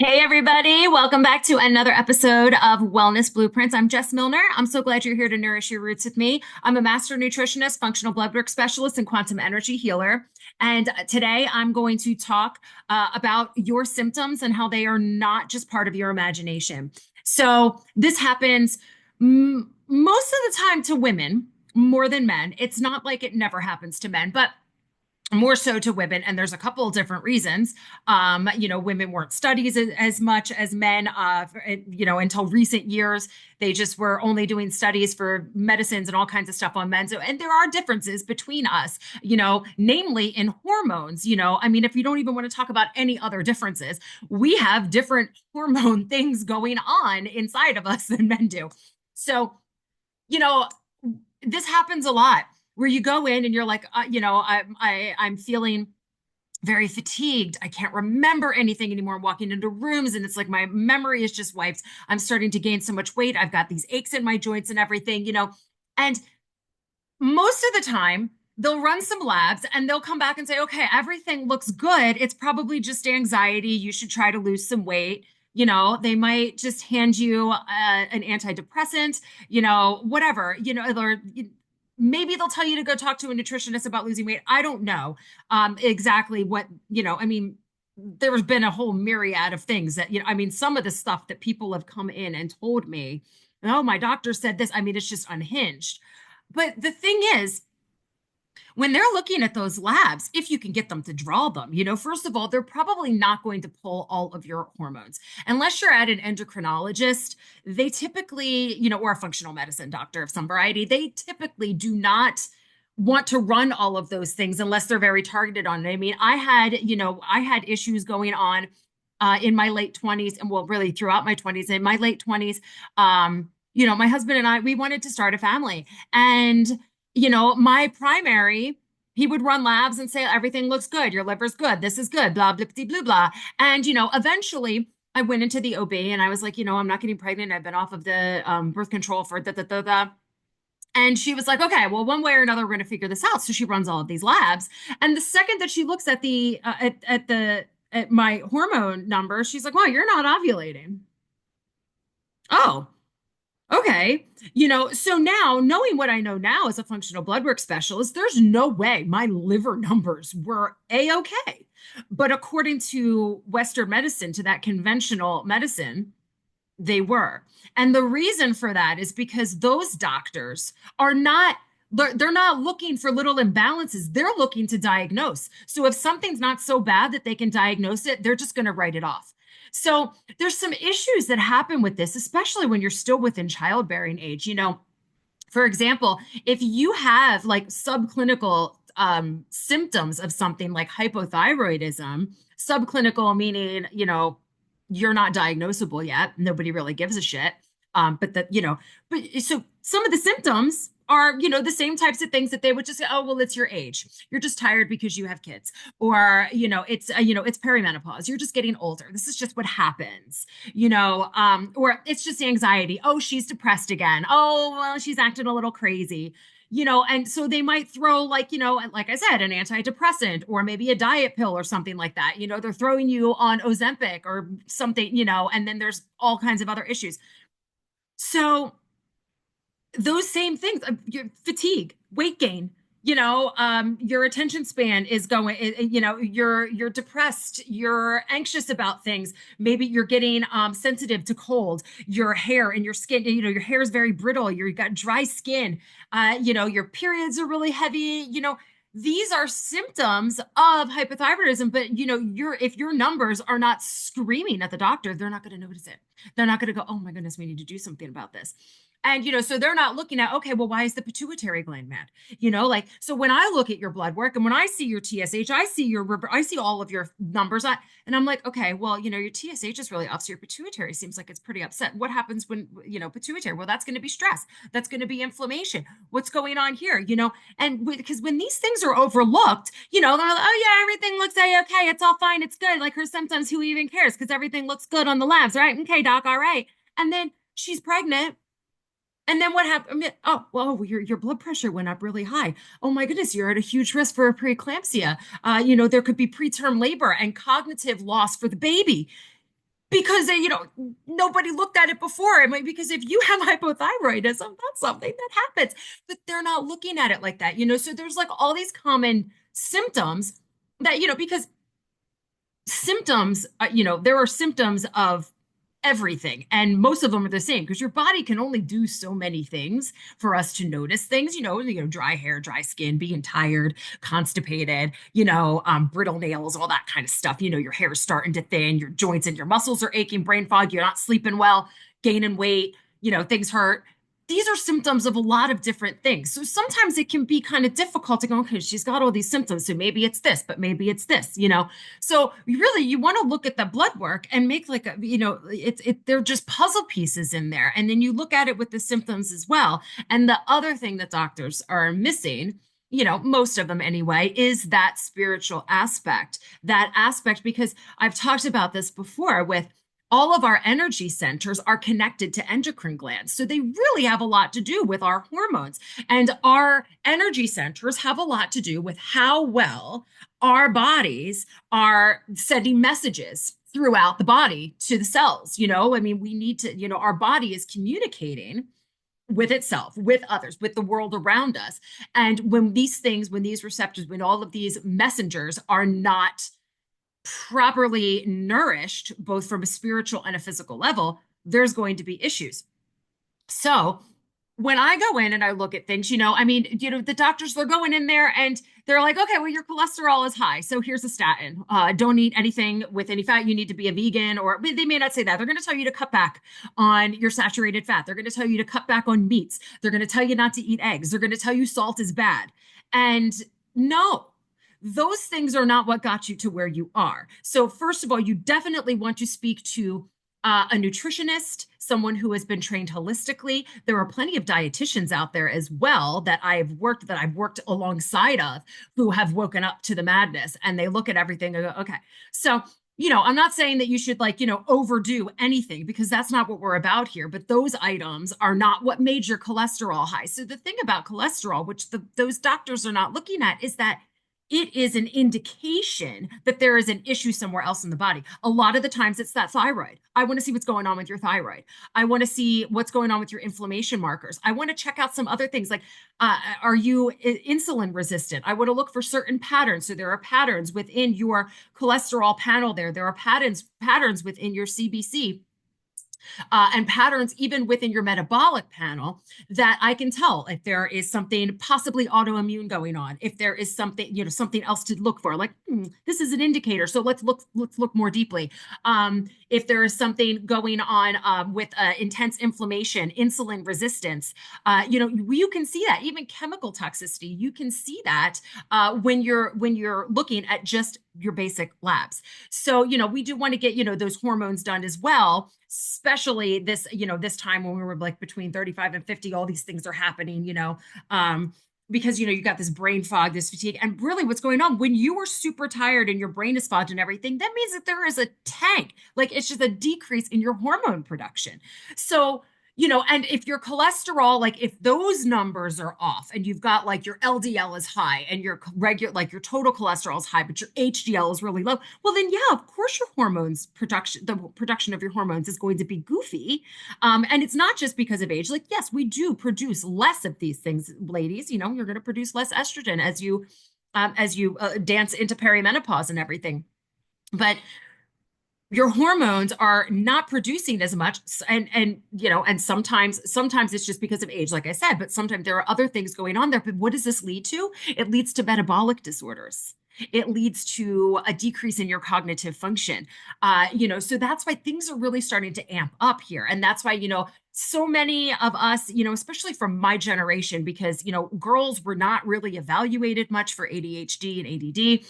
Hey, everybody. Welcome back to another episode of Wellness Blueprints. I'm Jess Milner. I'm so glad you're here to nourish your roots with me. I'm a master nutritionist, functional blood work specialist, and quantum energy healer. And today I'm going to talk about your symptoms and how they are not just part of your imagination. So, this happens most of the time to women more than men. It's not like it never happens to men, but more so to women, and there's a couple of different reasons. Women weren't studied as much as men, until recent years. They just were only doing studies for medicines and all kinds of stuff on men. So, and there are differences between us, namely in hormones. If you don't even want to talk about any other differences, we have different hormone things going on inside of us than men do. So, you know, this happens a lot where you go in and you're like, I'm feeling very fatigued. I can't remember anything anymore. I'm walking into rooms and it's like my memory is just wiped. I'm starting to gain so much weight. I've got these aches in my joints and everything. And most of the time, they'll run some labs and they'll come back and say, okay, everything looks good. It's probably just anxiety. You should try to lose some weight. They might just hand you an antidepressant, whatever, or maybe they'll tell you to go talk to a nutritionist about losing weight. I don't know exactly what, there's been a whole myriad of things that, some of the stuff that people have come in and told me, oh, my doctor said this. It's just unhinged. But the thing is, when they're looking at those labs, if you can get them to draw them, first of all, they're probably not going to pull all of your hormones. Unless you're at an endocrinologist, they typically, or a functional medicine doctor of some variety, they typically do not want to run all of those things unless they're very targeted on it. I had issues going on in my late 20s and well, really throughout my 20s. In my late 20s, my husband and I, we wanted to start a family. And my primary, he would run labs and say, everything looks good. Your liver's good. This is good, blah, blah, blah, blah, blah. And, eventually I went into the OB and I was like, I'm not getting pregnant. I've been off of the birth control for da, da, da, da. And she was like, okay, well, one way or another, we're going to figure this out. So she runs all of these labs. And the second that she looks at at my hormone number, she's like, well, you're not ovulating. Oh, okay. So now knowing what I know now as a functional blood work specialist, there's no way my liver numbers were a-okay. But according to Western medicine, to that conventional medicine, they were. And the reason for that is because those doctors are not they're not looking for little imbalances. They're looking to diagnose. So if something's not so bad that they can diagnose it, they're just going to write it off. So there's some issues that happen with this, especially when you're still within childbearing age. For example, if you have like subclinical symptoms of something like hypothyroidism, subclinical meaning, you're not diagnosable yet. Nobody really gives a shit. But so some of the symptoms are, the same types of things that they would just say, oh, well, it's your age. You're just tired because you have kids. Or, it's perimenopause. You're just getting older. This is just what happens, or it's just anxiety. Oh, she's depressed again. Oh, well, she's acting a little crazy. And so they might throw like I said, an antidepressant or maybe a diet pill or something like that. They're throwing you on Ozempic or something, and then there's all kinds of other issues. So those same things, your fatigue, weight gain, your attention span is going, you're depressed, you're anxious about things. Maybe you're getting sensitive to cold, your hair and your skin, your hair is very brittle. You've got dry skin, your periods are really heavy, these are symptoms of hypothyroidism, but if your numbers are not screaming at the doctor, they're not going to notice it. They're not going to go, oh my goodness, we need to do something about this. And, so they're not looking at, okay, well, why is the pituitary gland mad? So when I look at your blood work and when I see your TSH, I see all of your numbers. And I'm like, okay, well, your TSH is really up. So your pituitary seems like it's pretty upset. What happens when, pituitary? Well, that's going to be stress. That's going to be inflammation. What's going on here? And because when these things are overlooked, they're like, oh yeah, everything looks okay. It's all fine. It's good. Like her symptoms, who even cares? Because everything looks good on the labs, right? Okay, doc. All right. And then she's pregnant. And then what happened? Oh, well, your blood pressure went up really high. Oh my goodness, you're at a huge risk for a preeclampsia. There could be preterm labor and cognitive loss for the baby. because they, nobody looked at it before. I mean, because if you have hypothyroidism, that's something that happens, but they're not looking at it like that, so there's like all these common symptoms that, because symptoms, there are symptoms of everything, and most of them are the same because your body can only do so many things for us to notice things, dry hair, dry skin, being tired, constipated, brittle nails, all that kind of stuff. Your hair is starting to thin, your joints and your muscles are aching, brain fog, you're not sleeping well, gaining weight, things hurt. These are symptoms of a lot of different things. So sometimes it can be kind of difficult to go, okay, she's got all these symptoms. So maybe it's this, but maybe it's this. So you want to look at the blood work and make like they're just puzzle pieces in there. And then you look at it with the symptoms as well. And the other thing that doctors are missing, most of them anyway, is that spiritual aspect, because I've talked about this before with all of our energy centers are connected to endocrine glands. So they really have a lot to do with our hormones. And our energy centers have a lot to do with how well our bodies are sending messages throughout the body to the cells. I mean, we need to, our body is communicating with itself, with others, with the world around us. And when these receptors, when all of these messengers are not properly nourished, both from a spiritual and a physical level, there's going to be issues. So when I go in and I look at things, the doctors, they're going in there and they're like, okay, well, your cholesterol is high. So here's a statin. Don't eat anything with any fat. You need to be a vegan, or they may not say that. They're going to tell you to cut back on your saturated fat. They're going to tell you to cut back on meats. They're going to tell you not to eat eggs. They're going to tell you salt is bad. And no, those things are not what got you to where you are. So first of all, you definitely want to speak to a nutritionist, someone who has been trained holistically. There are plenty of dietitians out there as well that I've worked alongside of, who have woken up to the madness, and they look at everything and go, okay, so I'm not saying that you should overdo anything, because that's not what we're about here. But those items are not what made your cholesterol high. So the thing about cholesterol, which those doctors are not looking at, is that it is an indication that there is an issue somewhere else in the body. A lot of the times it's that thyroid. I want to see what's going on with your thyroid. I want to see what's going on with your inflammation markers. I want to check out some other things like, are you insulin resistant? I want to look for certain patterns. So there are patterns within your cholesterol panel there. There are patterns within your CBC. And patterns even within your metabolic panel that I can tell if there is something possibly autoimmune going on, if there is something, something else to look for, like this is an indicator. So let's look more deeply. If there is something going on with intense inflammation, insulin resistance, you can see that. Even chemical toxicity, you can see that when you're looking at just your basic labs. So, we do want to get, those hormones done as well, especially this time when we were like between 35 and 50, all these things are happening, because, you got this brain fog, this fatigue, and really what's going on when you are super tired and your brain is fogged and everything, that means that there is a tank, like it's just a decrease in your hormone production. So, and if your cholesterol, like if those numbers are off and you've got like your LDL is high and your your total cholesterol is high, but your HDL is really low, well, then yeah, of course your the production of your hormones is going to be goofy. And it's not just because of age. Like, yes, we do produce less of these things, ladies. You're going to produce less estrogen as you dance into perimenopause and everything. But your hormones are not producing as much, and sometimes it's just because of age, like I said, but sometimes there are other things going on there. But what does this lead to? It leads to metabolic disorders. It leads to a decrease in your cognitive function. So that's why things are really starting to amp up here. And that's why, so many of us, especially from my generation, because, girls were not really evaluated much for ADHD and ADD.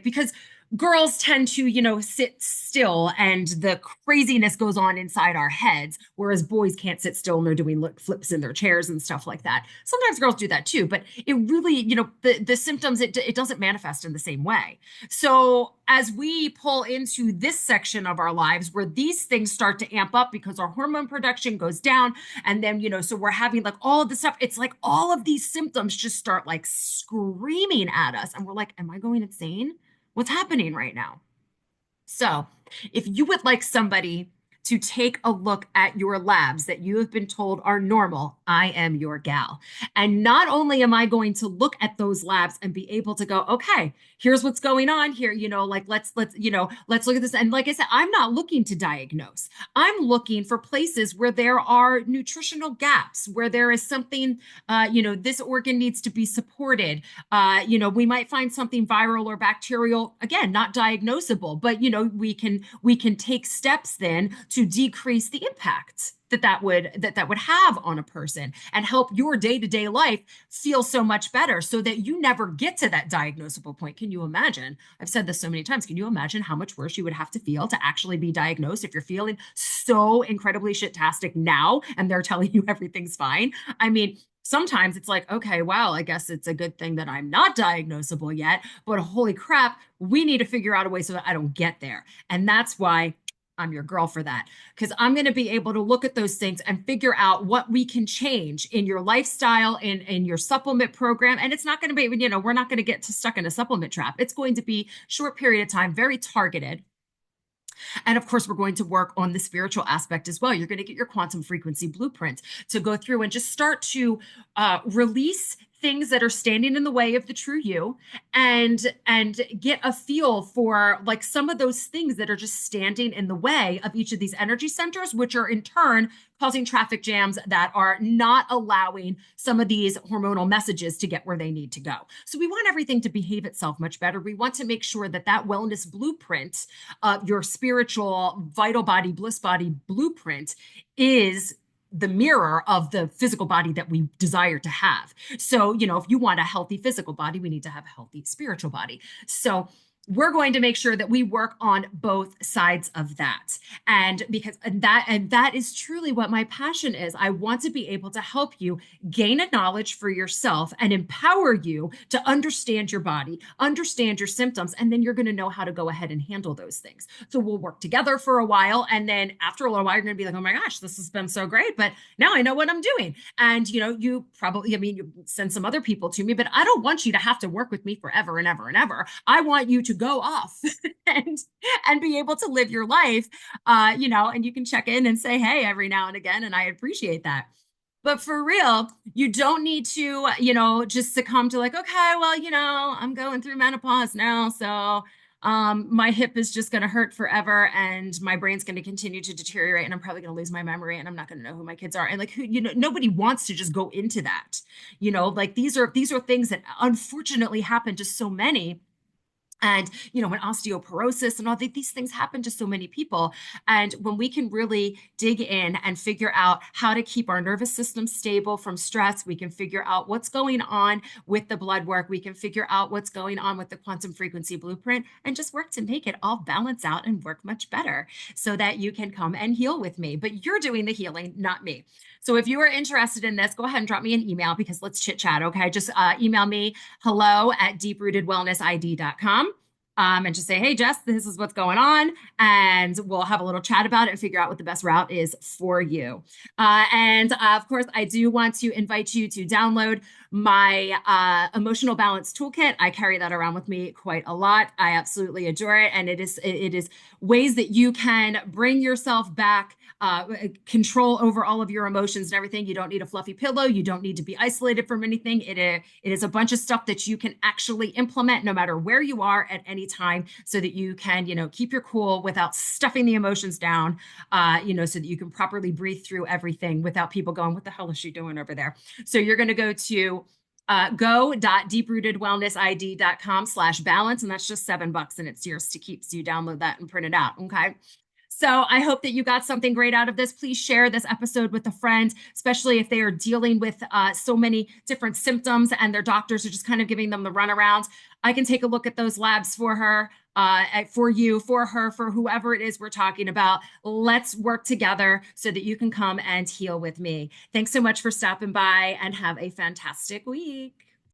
Because girls tend to, sit still and the craziness goes on inside our heads, whereas boys can't sit still and they're doing flips in their chairs and stuff like that. Sometimes girls do that too, but it really, the symptoms, it doesn't manifest in the same way. So as we pull into this section of our lives where these things start to amp up because our hormone production goes down, and then, so we're having like all of this stuff, it's like all of these symptoms just start like screaming at us. And we're like, am I going insane? What's happening right now? So, if you would like somebody to take a look at your labs that you have been told are normal, I am your gal. And not only am I going to look at those labs and be able to go, okay, here's what's going on here, like let's look at this. And like I said, I'm not looking to diagnose. I'm looking for places where there are nutritional gaps, where there is something, this organ needs to be supported. We might find something viral or bacterial, again, not diagnosable, but we can take steps then to decrease the impact that would have on a person and help your day-to-day life feel so much better so that you never get to that diagnosable point. Can you imagine? I've said this so many times. Can you imagine how much worse you would have to feel to actually be diagnosed if you're feeling so incredibly shit-tastic now and they're telling you everything's fine? I mean, sometimes it's like, okay, well, I guess it's a good thing that I'm not diagnosable yet, but holy crap, we need to figure out a way so that I don't get there. And that's why I'm your girl for that, because I'm going to be able to look at those things and figure out what we can change in your lifestyle, in your supplement program. And it's not going to be, we're not going to get stuck in a supplement trap. It's going to be short period of time, very targeted. And of course, we're going to work on the spiritual aspect as well. You're going to get your quantum frequency blueprint to go through and just start to release things that are standing in the way of the true you, and get a feel for like some of those things that are just standing in the way of each of these energy centers, which are in turn causing traffic jams that are not allowing some of these hormonal messages to get where they need to go. So we want everything to behave itself much better. We want to make sure that that wellness blueprint, your spiritual vital body, bliss body blueprint, is the mirror of the physical body that we desire to have. So, if you want a healthy physical body, we need to have a healthy spiritual body. So we're going to make sure that we work on both sides of that. And because that is truly what my passion is. I want to be able to help you gain a knowledge for yourself and empower you to understand your body, understand your symptoms, and then you're going to know how to go ahead and handle those things. So we'll work together for a while, and then after a little while you're going to be like, oh my gosh, this has been so great, but now I know what I'm doing. And you probably, you send some other people to me, but I don't want you to have to work with me forever and ever and ever. I want you to go off and be able to live your life, and you can check in and say hey every now and again, and I appreciate that. But for real, you don't need to, just succumb to like, okay, well, I'm going through menopause now, so my hip is just going to hurt forever, and my brain's going to continue to deteriorate, and I'm probably going to lose my memory, and I'm not going to know who my kids are. And like, nobody wants to just go into that. Like these are things that unfortunately happen to so many. And, when osteoporosis and all these things happen to so many people. And when we can really dig in and figure out how to keep our nervous system stable from stress, we can figure out what's going on with the blood work. We can figure out what's going on with the quantum frequency blueprint and just work to make it all balance out and work much better so that you can come and heal with me. But you're doing the healing, not me. So if you are interested in this, go ahead and drop me an email, because let's chit chat. Okay. Just email me hello@deeprootedwellnessid.com. And just say, hey, Jess, this is what's going on. And we'll have a little chat about it and figure out what the best route is for you. And of course, I do want to invite you to download my emotional balance toolkit. I carry that around with me quite a lot. I absolutely adore it. And it is ways that you can bring yourself back, control over all of your emotions and everything. You don't need a fluffy pillow. You don't need to be isolated from anything. It is a bunch of stuff that you can actually implement no matter where you are at any time, so that you can, keep your cool without stuffing the emotions down, so that you can properly breathe through everything without people going, what the hell is she doing over there? So you're going to go to go.deeprootedwellnessid.com/balance. And that's just $7, and it's yours to keep. So you download that and print it out. Okay. So I hope that you got something great out of this. Please share this episode with a friend, especially if they are dealing with so many different symptoms and their doctors are just kind of giving them the runaround. I can take a look at those labs for her, for you, for her, for whoever it is we're talking about. Let's work together so that you can come and heal with me. Thanks so much for stopping by, and have a fantastic week.